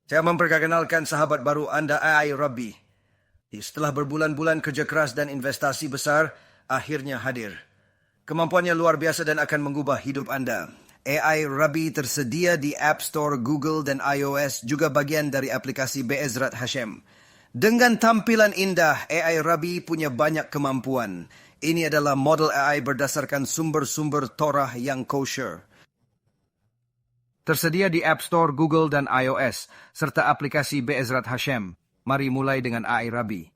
Saya memperkenalkan sahabat baru anda, AI Rabbi. Setelah berbulan-bulan kerja keras dan investasi besar, akhirnya hadir. Kemampuannya luar biasa dan akan mengubah hidup anda. AI Rabbi tersedia di App Store, Google dan iOS, juga bagian dari aplikasi Be'ezrat Hashem. Dengan tampilan indah, AI Rabbi punya banyak kemampuan. Ini adalah model AI berdasarkan sumber-sumber Torah yang kosher. Tersedia di App Store, Google dan iOS, serta aplikasi Be'ezrat Hashem. Mari mulai dengan AI Rabbi.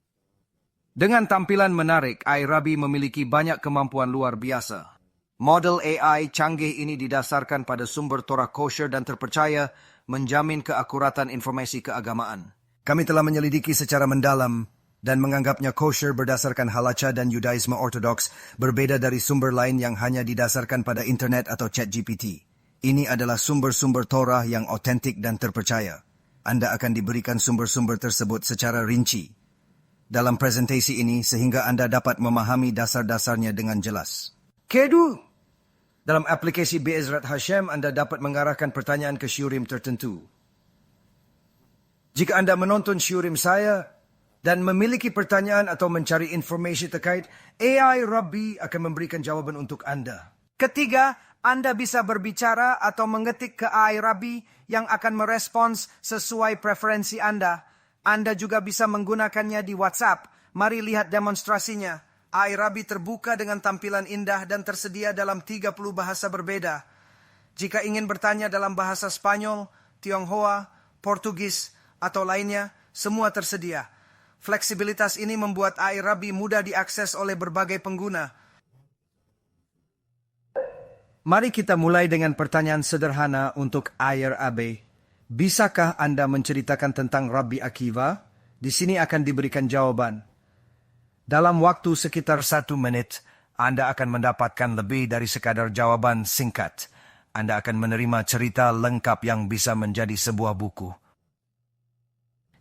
Dengan tampilan menarik, AI Rabbi memiliki banyak kemampuan luar biasa. Model AI canggih ini didasarkan pada sumber Torah kosher dan terpercaya, menjamin keakuratan informasi keagamaan. Kami telah menyelidiki secara mendalam dan menganggapnya kosher berdasarkan halacha dan Yudaisme ortodoks, berbeda dari sumber lain yang hanya didasarkan pada internet atau ChatGPT. Ini adalah sumber-sumber Torah yang otentik dan terpercaya. Anda akan diberikan sumber-sumber tersebut secara rinci dalam presentasi ini sehingga Anda dapat memahami dasar-dasarnya dengan jelas. Kedua, dalam aplikasi Be'ezrat Hashem, Anda dapat mengarahkan pertanyaan ke syurim tertentu. Jika Anda menonton syurim saya dan memiliki pertanyaan atau mencari informasi terkait, AI Rabbi akan memberikan jawaban untuk Anda. Ketiga, Anda bisa berbicara atau mengetik ke AI Rabbi yang akan merespons sesuai preferensi Anda. Anda juga bisa menggunakannya di WhatsApp. Mari lihat demonstrasinya. AI Rabbi terbuka dengan tampilan indah dan tersedia dalam 30 bahasa berbeda. Jika ingin bertanya dalam bahasa Spanyol, Tionghoa, Portugis, atau lainnya, semua tersedia. Fleksibilitas ini membuat AI Rabbi mudah diakses oleh berbagai pengguna. Mari kita mulai dengan pertanyaan sederhana untuk AI Rabbi. Bisakah Anda menceritakan tentang Rabbi Akiva? Di sini akan diberikan jawaban. Dalam waktu sekitar 1 menit, Anda akan mendapatkan lebih dari sekadar jawaban singkat. Anda akan menerima cerita lengkap yang bisa menjadi sebuah buku.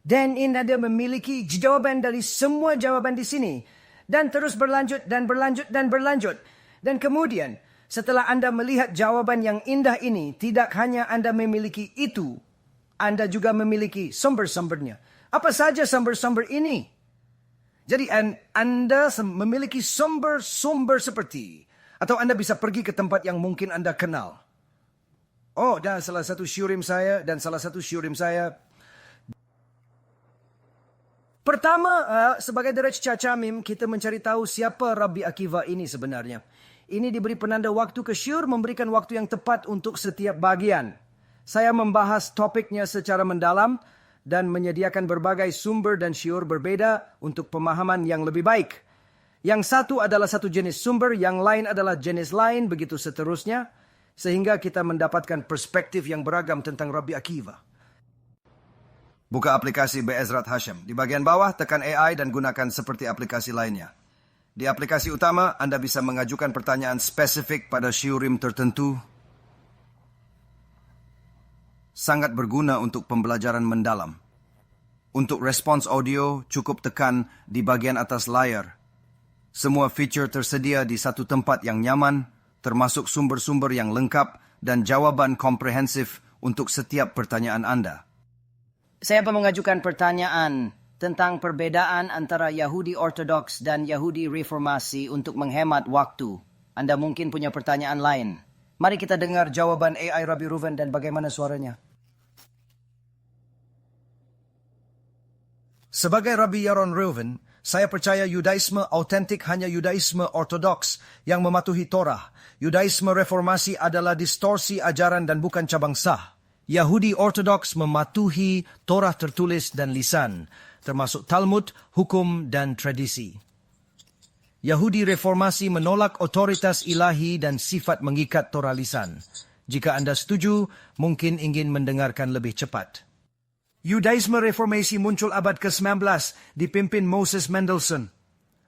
Dan Anda memiliki jawaban dari semua jawaban di sini. Dan terus berlanjut dan berlanjut dan berlanjut. Dan kemudian, setelah Anda melihat jawaban yang indah ini, tidak hanya Anda memiliki itu, Anda juga memiliki sumber-sumbernya. Apa saja sumber-sumber ini? Jadi Anda memiliki sumber-sumber seperti, atau Anda bisa pergi ke tempat yang mungkin Anda kenal. Oh, dan salah satu syurim saya, Pertama, sebagai Deraj Cacamim, kita mencari tahu siapa Rabbi Akiva ini sebenarnya. Ini diberi penanda waktu ke syur, memberikan waktu yang tepat untuk setiap bagian. Saya membahas topiknya secara mendalam dan menyediakan berbagai sumber dan syiur berbeda untuk pemahaman yang lebih baik. Yang satu adalah satu jenis sumber, yang lain adalah jenis lain, begitu seterusnya, sehingga kita mendapatkan perspektif yang beragam tentang Rabbi Akiva. Buka aplikasi Be'ezrat Hashem. Di bagian bawah, tekan AI dan gunakan seperti aplikasi lainnya. Di aplikasi utama, Anda bisa mengajukan pertanyaan spesifik pada syiurim tertentu. Sangat berguna untuk pembelajaran mendalam. Untuk respons audio, cukup tekan di bagian atas layar. Semua fitur tersedia di satu tempat yang nyaman, termasuk sumber-sumber yang lengkap dan jawaban komprehensif untuk setiap pertanyaan Anda. Saya mengajukan pertanyaan tentang perbedaan antara Yahudi Ortodoks dan Yahudi Reformasi untuk menghemat waktu. Anda mungkin punya pertanyaan lain. Mari kita dengar jawaban AI Rabbi Reuven dan bagaimana suaranya. Sebagai Rabbi Yaron Reuven, saya percaya Yudaisme autentik hanya Yudaisme Ortodoks yang mematuhi Torah. Yudaisme Reformasi adalah distorsi ajaran dan bukan cabang sah. Yahudi Ortodoks mematuhi Torah tertulis dan lisan, termasuk Talmud, hukum, dan tradisi. Yahudi Reformasi menolak otoritas ilahi dan sifat mengikat Torah lisan. Jika Anda setuju, mungkin ingin mendengarkan lebih cepat. Yudaisme Reformasi muncul abad ke-19, dipimpin Moses Mendelssohn.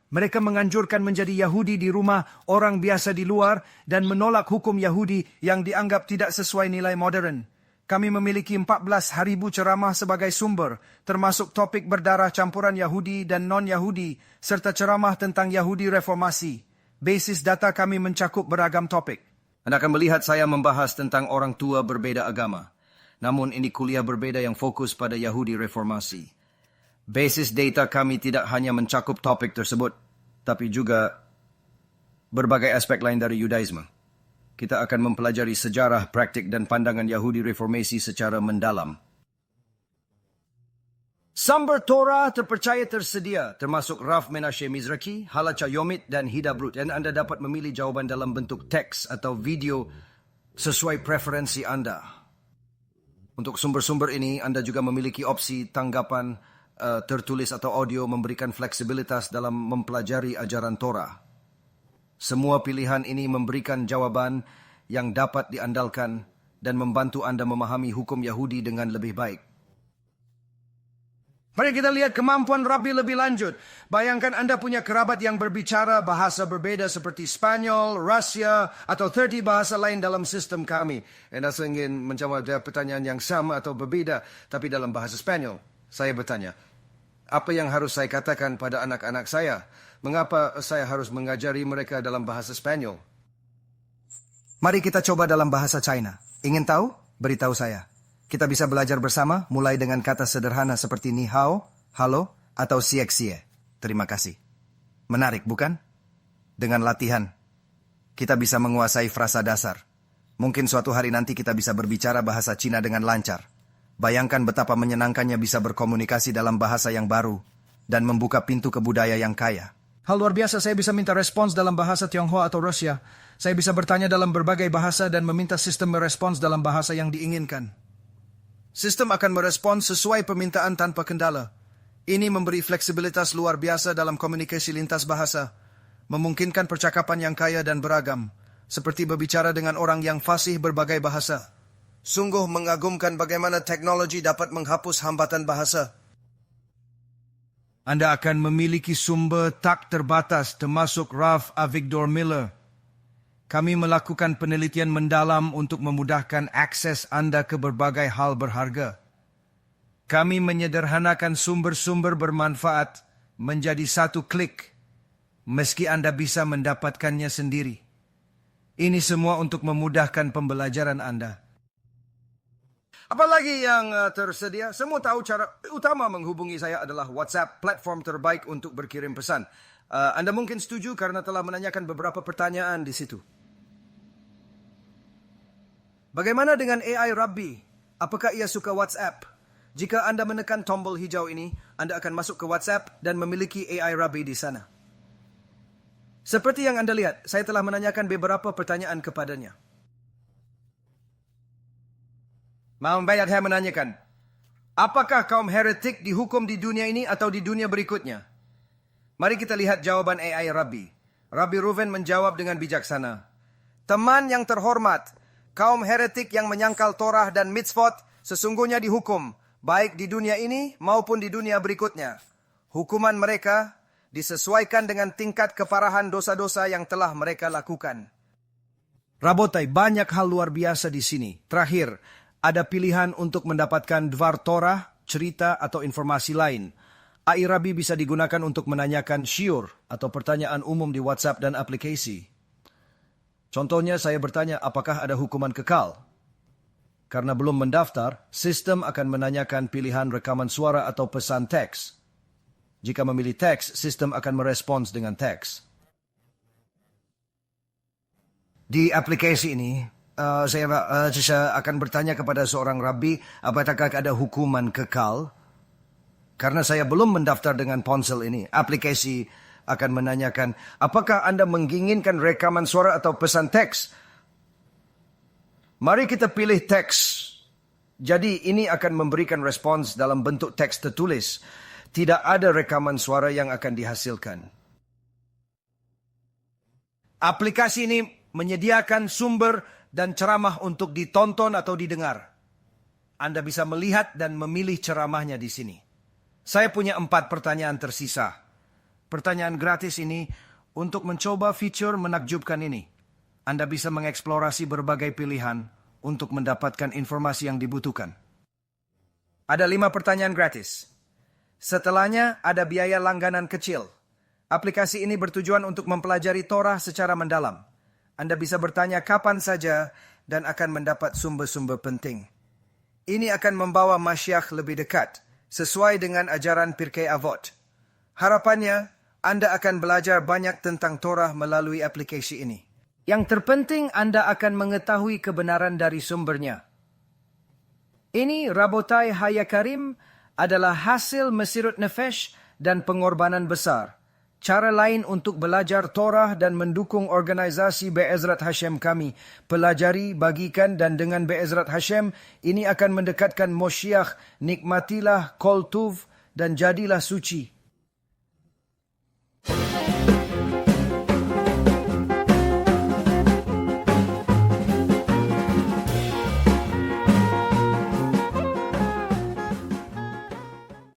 Mereka menganjurkan menjadi Yahudi di rumah orang biasa di luar dan menolak hukum Yahudi yang dianggap tidak sesuai nilai modern. Kami memiliki 14,000 ceramah sebagai sumber, termasuk topik berdarah campuran Yahudi dan non-Yahudi, serta ceramah tentang Yahudi Reformasi. Basis data kami mencakup beragam topik. Anda akan melihat saya membahas tentang orang tua berbeda agama. Namun ini kuliah berbeda yang fokus pada Yahudi Reformasi. Basis data kami tidak hanya mencakup topik tersebut, tapi juga berbagai aspek lain dari Yudaisme. Kita akan mempelajari sejarah, praktik dan pandangan Yahudi Reformasi secara mendalam. Sumber Torah terpercaya tersedia, termasuk Rav Menashe Mizraki, Halacha Yomit dan Hidabrut. Dan Anda dapat memilih jawaban dalam bentuk teks atau video sesuai preferensi Anda. Untuk sumber-sumber ini, Anda juga memiliki opsi tanggapan tertulis atau audio memberikan fleksibilitas dalam mempelajari ajaran Torah. Semua pilihan ini memberikan jawaban yang dapat diandalkan dan membantu Anda memahami hukum Yahudi dengan lebih baik. Mari kita lihat kemampuan Rabbi lebih lanjut. Bayangkan Anda punya kerabat yang berbicara bahasa berbeda seperti Spanyol, Rusia, atau 30 bahasa lain dalam sistem kami. Anda ingin menjawab pertanyaan yang sama atau berbeda, tapi dalam bahasa Spanyol. Saya bertanya, apa yang harus saya katakan pada anak-anak saya? Mengapa saya harus mengajari mereka dalam bahasa Spanyol? Mari kita coba dalam bahasa China. Ingin tahu? Beritahu saya. Kita bisa belajar bersama, mulai dengan kata sederhana seperti ni hao, halo, atau siek sie. Terima kasih. Menarik, bukan? Dengan latihan, kita bisa menguasai frasa dasar. Mungkin suatu hari nanti kita bisa berbicara bahasa Cina dengan lancar. Bayangkan betapa menyenangkannya bisa berkomunikasi dalam bahasa yang baru dan membuka pintu ke budaya yang kaya. Hal luar biasa, saya bisa minta respons dalam bahasa Tionghoa atau Rusia. Saya bisa bertanya dalam berbagai bahasa dan meminta sistem merespons dalam bahasa yang diinginkan. Sistem akan merespons sesuai permintaan tanpa kendala. Ini memberi fleksibilitas luar biasa dalam komunikasi lintas bahasa, memungkinkan percakapan yang kaya dan beragam, seperti berbicara dengan orang yang fasih berbagai bahasa. Sungguh mengagumkan bagaimana teknologi dapat menghapus hambatan bahasa. Anda akan memiliki sumber tak terbatas, termasuk Rav Avigdor Miller. Kami melakukan penelitian mendalam untuk memudahkan akses Anda ke berbagai hal berharga. Kami menyederhanakan sumber-sumber bermanfaat menjadi satu klik, meski Anda bisa mendapatkannya sendiri. Ini semua untuk memudahkan pembelajaran Anda. Apalagi yang tersedia? Semua tahu cara utama menghubungi saya adalah WhatsApp, platform terbaik untuk berkirim pesan. Anda mungkin setuju karena telah menanyakan beberapa pertanyaan di situ. Bagaimana dengan AI Rabbi? Apakah ia suka WhatsApp? Jika Anda menekan tombol hijau ini, Anda akan masuk ke WhatsApp dan memiliki AI Rabbi di sana. Seperti yang Anda lihat, saya telah menanyakan beberapa pertanyaan kepadanya. Saya menanyakan, apakah kaum heretik dihukum di dunia ini atau di dunia berikutnya? Mari kita lihat jawaban AI Rabbi. Rabbi Reuven menjawab dengan bijaksana. Teman yang terhormat, kaum heretik yang menyangkal Torah dan mitzvot sesungguhnya dihukum, baik di dunia ini maupun di dunia berikutnya. Hukuman mereka disesuaikan dengan tingkat keparahan dosa-dosa yang telah mereka lakukan. Rabotai, banyak hal luar biasa di sini. Terakhir, ada pilihan untuk mendapatkan Dvar Torah, cerita atau informasi lain. AI Rabbi bisa digunakan untuk menanyakan syiur atau pertanyaan umum di WhatsApp dan aplikasi. Contohnya saya bertanya apakah ada hukuman kekal. Karena belum mendaftar, sistem akan menanyakan pilihan rekaman suara atau pesan teks. Jika memilih teks, sistem akan merespons dengan teks. Di aplikasi ini, saya akan bertanya kepada seorang rabbi, apakah ada hukuman kekal? Karena saya belum mendaftar dengan ponsel ini, aplikasi akan menanyakan, apakah Anda menginginkan rekaman suara atau pesan teks? Mari kita pilih teks. Jadi ini akan memberikan respons dalam bentuk teks tertulis. Tidak ada rekaman suara yang akan dihasilkan. Aplikasi ini menyediakan sumber dan ceramah untuk ditonton atau didengar. Anda bisa melihat dan memilih ceramahnya di sini. Saya punya 4 pertanyaan tersisa. Pertanyaan gratis ini untuk mencoba fitur menakjubkan ini. Anda bisa mengeksplorasi berbagai pilihan untuk mendapatkan informasi yang dibutuhkan. Ada 5 pertanyaan gratis. Setelahnya ada biaya langganan kecil. Aplikasi ini bertujuan untuk mempelajari Torah secara mendalam. Anda bisa bertanya kapan saja dan akan mendapat sumber-sumber penting. Ini akan membawa Masyiach lebih dekat, sesuai dengan ajaran Pirkei Avot. Harapannya, Anda akan belajar banyak tentang Torah melalui aplikasi ini. Yang terpenting, Anda akan mengetahui kebenaran dari sumbernya. Ini, Rabotai Hayakarim, adalah hasil Mesirut Nefesh dan pengorbanan besar. Cara lain untuk belajar Torah dan mendukung organisasi Be'ezrat Hashem kami. Pelajari, bagikan dan dengan Be'ezrat Hashem, ini akan mendekatkan Moshiach, nikmatilah, kol tuv dan jadilah suci.